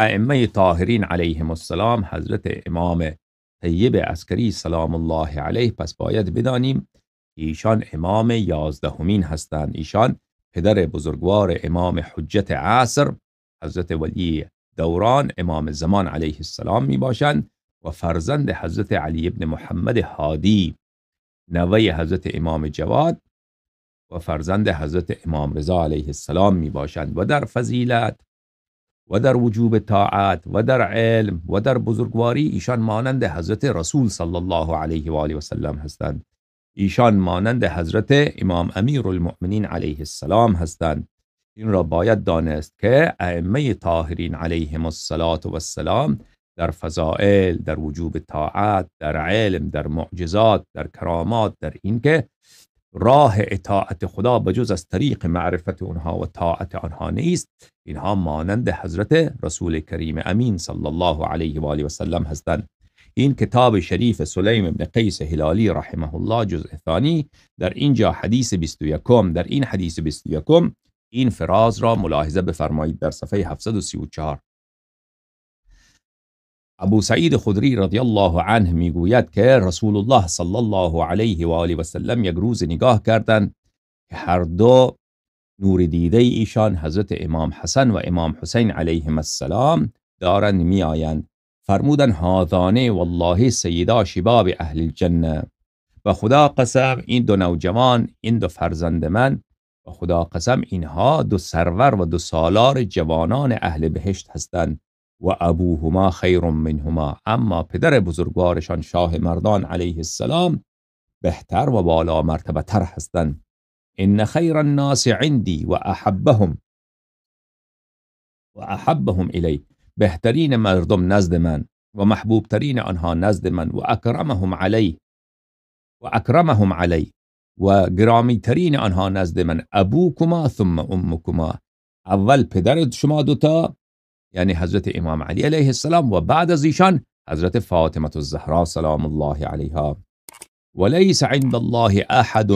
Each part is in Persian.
ائمه طاهرین علیهم السلام حضرت امام طیب عسکری سلام الله علیه، پس باید بدانیم ایشان امام 11مین هستند. ایشان پدر بزرگوار امام حجت عصر حضرت ولی دوران امام زمان علیه السلام می باشند و فرزند حضرت علی ابن محمد هادی نوه حضرت امام جواد و فرزند حضرت امام رضا علیه السلام می باشند و در فضیلت و در وجوب طاعت و در علم و در بزرگواری ایشان مانند حضرت رسول صلی الله علیه و آله و سلم هستند. ایشان مانند حضرت امام امیر المؤمنین علیه السلام هستند. این را باید دانست که ائمه طاهرین علیهم السلام در فضائل، در وجوب طاعت، در علم، در معجزات، در کرامات، در این که راه اطاعت خدا بجز از طریق معرفت اونها و طاعت آنها نیست، اینها مانند حضرت رسول کریم امین صلی الله علیه و آله و سلم هستند. این کتاب شریف سلیم بن قیس هلالی رحمه الله جزء ثانی در اینجا حدیث 21، در این حدیث 21 این فراز را ملاحظه بفرمایید در صفحه 734. ابو سعید خدری رضی الله عنه میگوید که رسول الله صلی الله علیه و آله و سلم یک روز نگاه کردند که هر دو نور دیده ایشان حضرت امام حسن و امام حسین علیهم السلام دارند می آیند. فرمودن هذانه والله سیدا شباب اهل الجنه، و خدا قسم این دو نوجوان، این دو فرزند من، و خدا قسم اینها دو سرور و دو سالار جوانان اهل بهشت هستند. و ابوهما خیر منهما، اما پدر بزرگوارشان شاه مردان علیه السلام بهتر و بالا مرتبه تر هستند. ان خیر الناس عندي و احبهم الی، بهترین مردم نزد من و محبوب ترین آنها نزد من، و اکرمهم علی و گرامی ترین آنها نزد من ابوکما ثم امکما، اول پدر شما دوتا یعنی حضرت امام علی علیه السلام و بعد از ایشان حضرت فاطمه الزهرا سلام الله علیها. وليس عند الله احد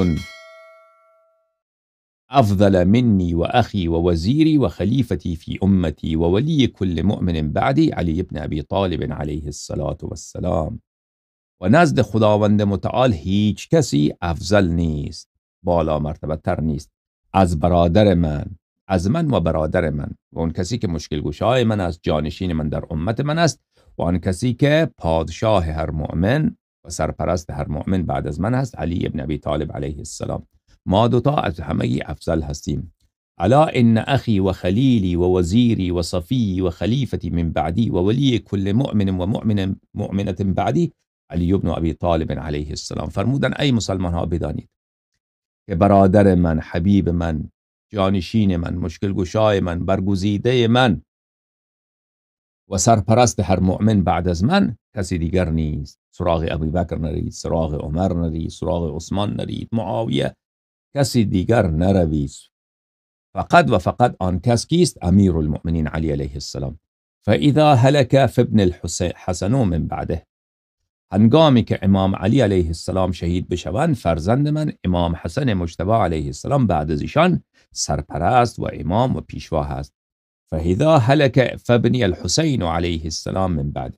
افضل مني واخي ووزيري وخليفتي في امتي وولي كل مؤمن بعدي علي بن ابي طالب علیه السلام. و نزد خداوند متعال هیچ کسی افضل نیست، بالا مرتبه تر نیست از برادر من، از من و برادر من، و اون کسی که مشکل گشای من است، جانشین من در امت من است، و آن کسی که پادشاه هر مؤمن و سرپرست هر مؤمن بعد از من است، علی ابن ابی طالب علیه السلام. ما دوتا از همه افضل هستیم. الا ان اخی و خلیلی و وزیری و صفی و خلیفتی من بعدی و ولی کل مؤمن و مؤمنه بعدی علی ابن ابی طالب علیه السلام. فرمودن ای مسلمان ها بدانید که برادر من، حبیب من، جانشین من، مشکل گشای من، برگزیده من و سرپرست هر مؤمن بعد از من کسی دیگر نیست. سراغ ابوبکر نرید، سراغ عمر نرید، سراغ عثمان نرید، معاویه، کسی دیگر نروید. فقط و فقط آن کس کیست؟ امیر المؤمنین علی علیه السلام. فاذا هلك فابن الحسن من بعده، هنگامی که امام علی علیه السلام شهید بشوند، فرزند من امام حسن مجتبی علیه السلام بعد از ایشان سرپرست و امام و پیشوا هست. فاذا هلك فابن الحسین علیه السلام من بعد،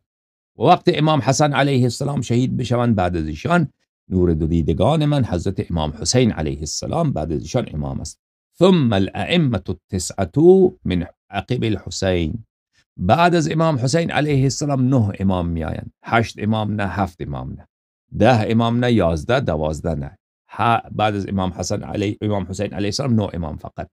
و وقت امام حسن علیه السلام شهید بشوند بعد از ایشان، نور دو دیدگان من حضرت امام حسین علیه السلام بعد از ایشان امام است. ثم الائمه التسعه من عقب الحسین، بعد از امام حسین علیه السلام 9 امام می آیند. 8 امام نه، 7 امام نه، 10 امام نه، 11 12 نه. بعد از امام حسین علیه السلام 9 امام فقط.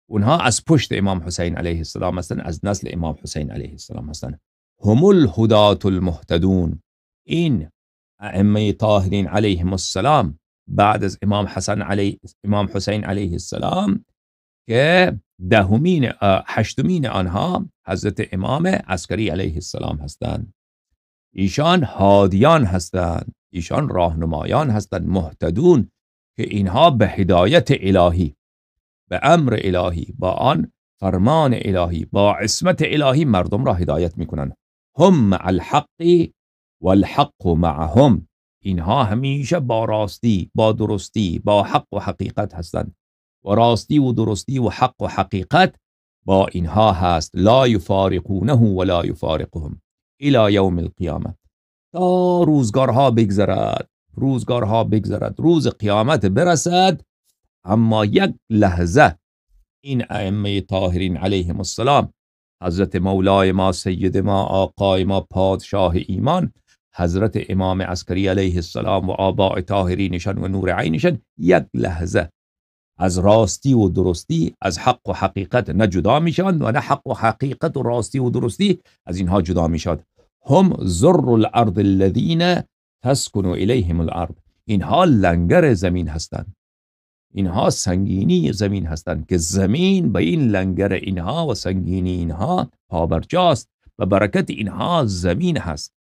اونها از پشت امام حسین علیه السلام هستند، از نسل امام حسین علیه السلام هستند. هم الهدات المهتدون، این ائمه طاهرین علیهم السلام بعد از امام حسین علیه السلام که 8مین آنها حضرت امام عسکری علیه السلام هستند. ایشان هادیان هستند، ایشان راهنمایان هستند، مهتدون، که اینها به هدایت الهی، به امر الهی، با آن فرمان الهی، با عصمت الهی مردم را هدایت میکنند. هم مع الحق والحق معهم، اینها همیشه با راستی، با درستی، با حق و حقیقت هستند، و راستی و درستی و حق و حقیقت با اینها هست لا یفارقونه ولا یفارقهم الی یوم القیامه، تا روزگارها بگذرد، روز قیامت برسد، اما یک لحظه این ائمه طاهرین علیهم السلام، حضرت مولای ما، سید ما، آقای ما، پادشاه ایمان، حضرت امام عسکری علیه السلام و آباء طاهرینشان و نور عینشان، یک لحظه از راستی و درستی، از حق و حقیقت نه جدا میشوند و نه حق و حقیقت و راستی و درستی از اینها جدا میشود. هم ذر الارض الذین تسکن الیهم الارض، اینها لنگر زمین هستند، اینها سنگینی زمین هستند که زمین به این لنگر اینها و سنگینی اینها پابرجاست و برکت اینها زمین هست.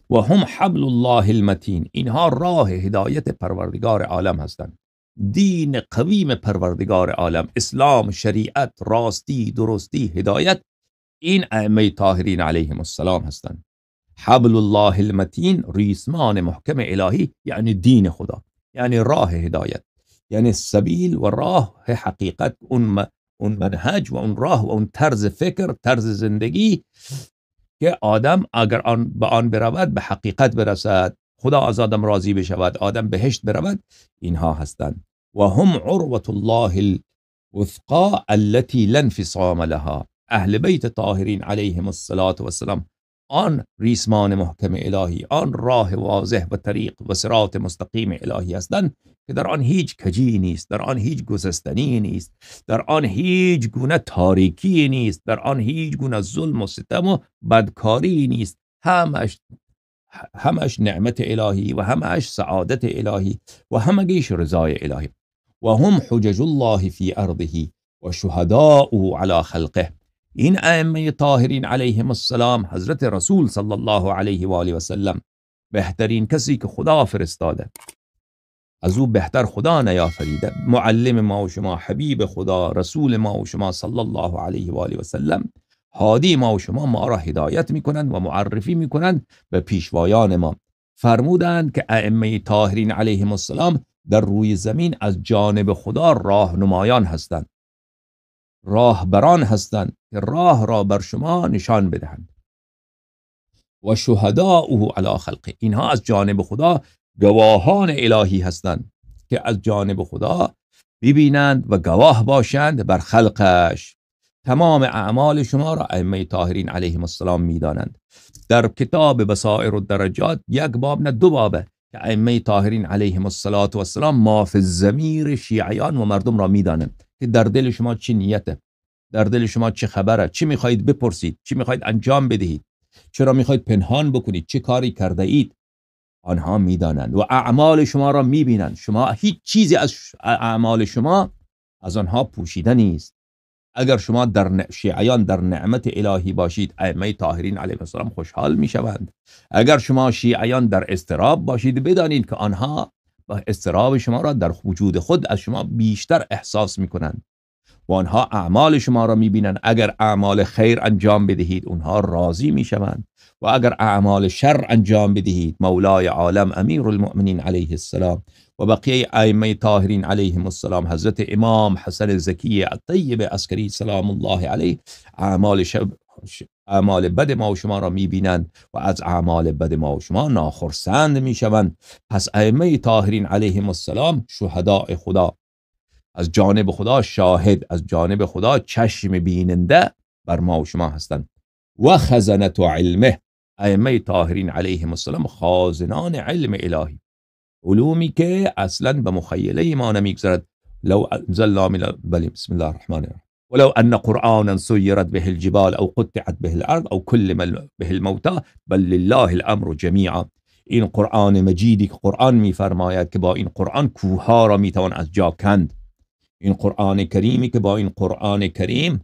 و هم حبل الله المتین، اینها راه هدایت پروردگار عالم هستند، دین قویم پروردگار عالم، اسلام، شریعت، راستی، درستی، هدایت، این ائمه طاهرین علیهم السلام هستند. حبل الله المتین، ریسمان محکم الهی، یعنی دین خدا، یعنی راه هدایت، یعنی سبیل و راه حقیقت، اون منهج و اون راه و اون طرز فکر، طرز زندگی که آدم اگر به آن برود به حقیقت برسد، خدا از آدم راضی بشود، آدم بهشت برود، اینها هستند. و هم عروة الله الوثقا التي لا انفصام لها، اهل بیت طاهرین علیهم السلام آن ریسمان محکم الهی، آن راه واضح و طریق و صراط مستقیم الهی هستند که در آن هیچ کجی نیست، در آن هیچ گسستنی نیست، در آن هیچ گونه تاریکی نیست، در آن هیچ گونه ظلم و ستم و بدکاری نیست، همش نعمت الهی و همش سعادت الهی و همگیش رضای الهی. و هم حجج الله فی ارضه و شهداء علی خلقه، این ائمه طاهرین علیهم السلام، حضرت رسول صلی الله علیه و آله و سلم، بهترین کسی که خدا فرستاده، از او بهتر خدا نیافریده، معلم ما و شما، حبیب خدا، رسول ما و شما صلی الله علیه و آله و سلم، هادی ما و شما، ما را هدایت میکنند و معرفی میکنند به پیشوایان ما. فرمودند که ائمه طاهرین علیهم السلام در روی زمین از جانب خدا راهنمایان هستند، راهبران هستند که راه را بر شما نشان بدهند. و شهداء علی خلقه، اینها از جانب خدا گواهان الهی هستند که از جانب خدا ببینند و گواه باشند بر خلقش. تمام اعمال شما را ائمه طاهرین علیهم السلام میدانند. در کتاب بصائر الدرجات یک باب نه دو بابه که ائمه طاهرین علیهم السلام ما فی الضمیر شیعیان و مردم را میدانند که در دل شما چه نیته، در دل شما چه خبره، چی میخواهید بپرسید، چی میخواهید انجام بدهید، چرا میخواهید پنهان بکنید، چه کاری کرده اید، آنها میدانند و اعمال شما را میبینند. شما هیچ چیزی از اعمال شما از آنها پوشیده نیست. اگر شما در شیعیان در نعمت الهی باشید، ائمه طاهرین علیهم السلام خوشحال میشوند. اگر شما شیعیان در اضطراب باشید، بدانید که آنها با اضطراب شما را در وجود خود از شما بیشتر احساس میکنند و آنها اعمال شما را میبینند. اگر اعمال خیر انجام بدهید، اونها راضی میشوند و اگر اعمال شر انجام بدهید، مولای عالم امیر المؤمنین علیه السلام و بقیه ائمه طاهرین علیهم السلام، حضرت امام حسن زکی الطیب عسکری سلام الله علیه، اعمال بد ما و شما را میبینند و از اعمال بد ما و شما ناخرسند میشوند. پس ائمه طاهرین علیهم السلام شهداء خدا، از جانب خدا شاهد، از جانب خدا چشم بیننده بر ما و شما هستند. و خزنت علمه، ائمه طاهرین علیهم السلام خازنان علم الهی، علومی که اصلا به مخیله ما نمیگذرد. لو انزلنا بسم الله الرحمن الرحیم ولو ان قرآنا سیرت به الجبال او قطعت به الارض او کلم به الموتى بل لله الامر جمیعا. این قرآن مجیدی که قرآن میفرماید که با این قرآن کوهها را میتوان از جا کند، این قرآن کریمی که با این قرآن کریم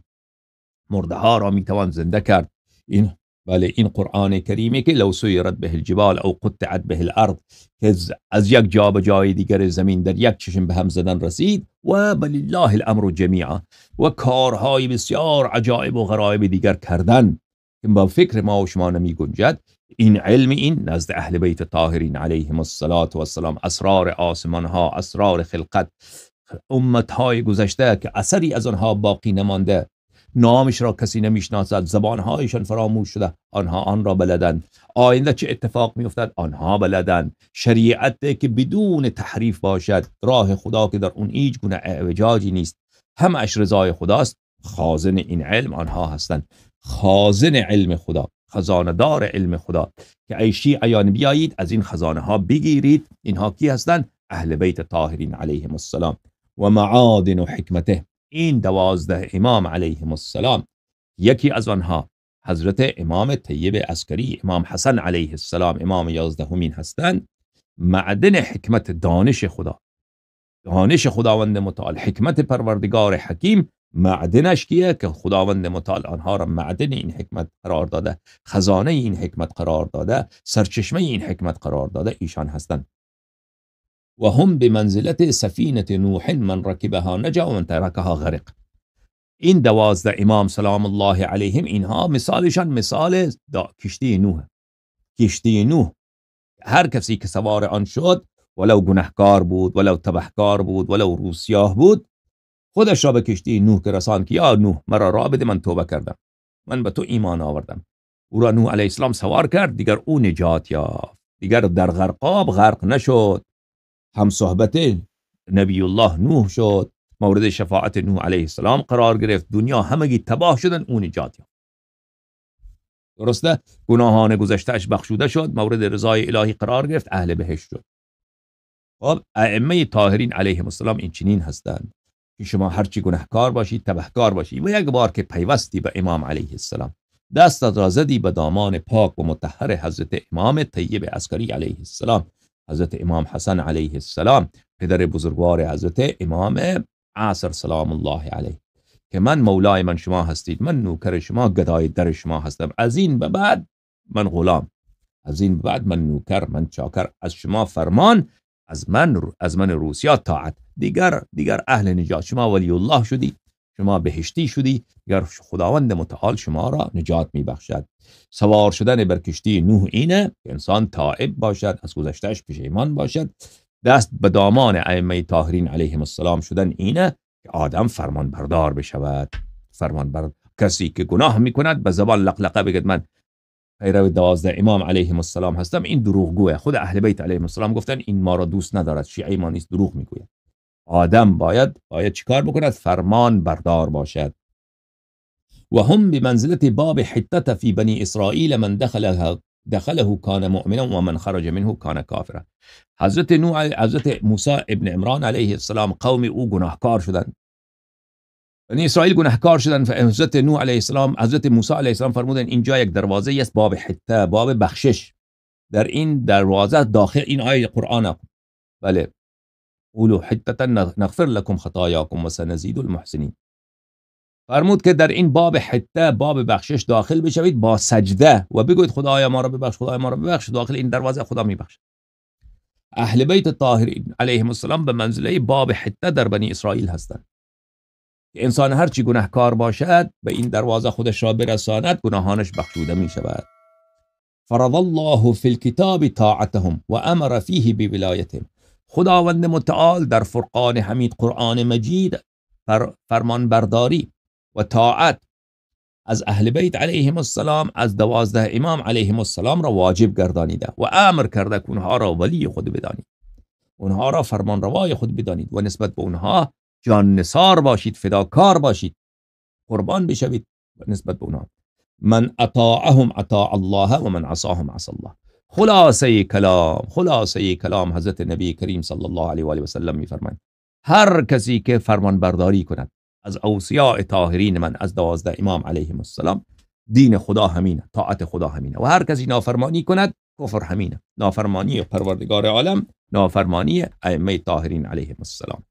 مرده ها را میتوان زنده کرد، این قرآن کریمی که لو سیرت به الجبال او قطعت به الارض، که از یک جا به جای دیگر زمین در یک چشم به هم زدن رسید. و بلله الامر جمیعا، و کارهای بسیار عجایب و غرایب دیگر کردن که با فکر ما و شما نمی گنجد. این علم، این نزد اهل بیت طاهرین علیهم السلام، اسرار آسمان ها، اسرار خلقت، امت های گذشته که اثری از آنها باقی نمانده، نامش را کسی نمیشناسد، زبانهایشان فراموش شده، آنها آن را بلدند. آینده چه اتفاق میافتد آنها بلدند. شریعت که بدون تحریف باشد، راه خدا که در اون هیچ گونه اعوجاجی نیست، همش رضای خداست. خازن این علم آنها هستند، خازن علم خدا، خزانه دار علم خدا، که ای شیعیان بیایید از این خزانه ها بگیرید. اینها کی هستند؟ اهل بیت طاهرین علیهم السلام. و معادن و حکمته، این 12 امام علیهم السلام، یکی از آنها حضرت امام طیب عسکری، امام حسن علیه السلام، امام 11مین هستند. معدن حکمت، دانش خدا، دانش خداوند متعال، حکمت پروردگار حکیم، معدنش کیه؟ که خداوند متعال آنها را معدن این حکمت قرار داده، خزانه این حکمت قرار داده، سرچشمه این حکمت قرار داده، ایشان هستند. و هم بمنزلت سفینه نوح، من رکبها نجا و من ترکها غرق. این 12 امام سلام الله علیهم، اینها مثالشان مثال کشتی نوح. کشتی نوح، هر کسی که سوار آن شد، ولو گنهکار بود، ولو تبهکار بود، ولو روسیاه بود، خودش را به کشتی نوح که رساند که یا نوح مرا راه بده، من توبه کردم، من به تو ایمان آوردم. او را نوح علیه السلام سوار کرد، دیگر او نجات یافت، دیگر در غرقاب غرق نشد، هم صحبت نبی الله نوح شد، مورد شفاعت نوح علیه السلام قرار گرفت، دنیا همگی تباه شدن، او نجات یافت. درسته؟ گناهان گذشتهش بخشوده شد، مورد رضای الهی قرار گرفت، اهل بهشت شد. خب ائمه طاهرین علیهم السلام این چنین هستند که شما هرچی گناهکار باشید، تبهکار باشید و یک بار که پیوستی به امام علیه السلام، دست را زدی به دامان پاک و مطهر حضرت امام طیب عسکری علیه السلام، حضرت امام حسن علیه السلام، پدر بزرگوار حضرت امام عصر سلام الله علیه، که من مولای من شما هستید، من نوکر شما، گدای در شما هستم، از این به بعد من غلام، از این به بعد من نوکر، من چاکر، از شما فرمان، از من روسیا طاعت، دیگر اهل نجات، شما ولی الله شدی، شما بهشتی شدی، دیگر خداوند متعال شما را نجات میبخشد. سوار شدن بر کشتی نوح اینه که انسان تائب باشد، از گذشتهش پشیمان باشد. دست به دامان ائمه طاهرین علیهم السلام شدن اینه که آدم فرمان بردار بشود. کسی که گناه میکند به زبان لقلقه بگد من پیرو 12 امام علیهم السلام هستم، این دروغگوه. خود اهل بیت علیهم السلام گفتن این ما را دوست ندارد، شیعه ما نیست، دروغ میگوید. آدم باید چیکار بکند؟ فرمان بردار باشد. و هم بمنزلت باب حتت فی بنی اسرائیل، من دخله کان مؤمنا و من خرج منه کان کافرا. حضرت موسی ابن عمران علیه السلام، قوم او گناهکار شدند، بنی اسرائیل گناهکار شدند. حضرت نوح علیه السلام، حضرت موسی علیه السلام فرمودن اینجا یک دروازه است، باب حته، باب بخشش. در این دروازه داخل این آیه قرآن، بله، قولوا حته نغفر لكم خطاياكم و سنزيد المحسنین. فرمود که در این باب حته، باب بخشش داخل بشوید با سجده و بگوید خدایا ما را ببخش، خدایا ما را ببخش. داخل این دروازه خدا میبخشد. اهل بیت طاهرین علیهم السلام به منزله باب حته در بنی اسرائیل هستند. انسان هرچی گناهکار باشد به این دروازه خودش را برساند، گناهانش بخشوده می شود. فرض الله فی الكتاب طاعتهم و امر فیه بولایتهم. خداوند متعال در فرقان حمید قرآن مجید فرمان برداری و طاعت از اهل بیت علیهم السلام، از 12 امام علیهم السلام را واجب گردانیده و امر کرده که اونها را ولی خود بدانید، اونها را فرمان روای خود بدانید و نسبت به اونها جان نثار باشید، فداکار باشید، قربان بشوید نسبت به اونها. من اطاعهم اطاع الله و من عصاهم عصى الله. خلاصه کلام حضرت نبی کریم صلی الله علیه و آله و سلم میفرمایند هر کسی که فرمان برداری کند از اوصیاء طاهرین من، از 12 امام علیهم السلام، دین خدا همینه، طاعت خدا همینه. و هر کسی نافرمانی کند، کفر همینه، نافرمانی پروردگار عالم، نافرمانی ائمه طاهرین علیهم السلام.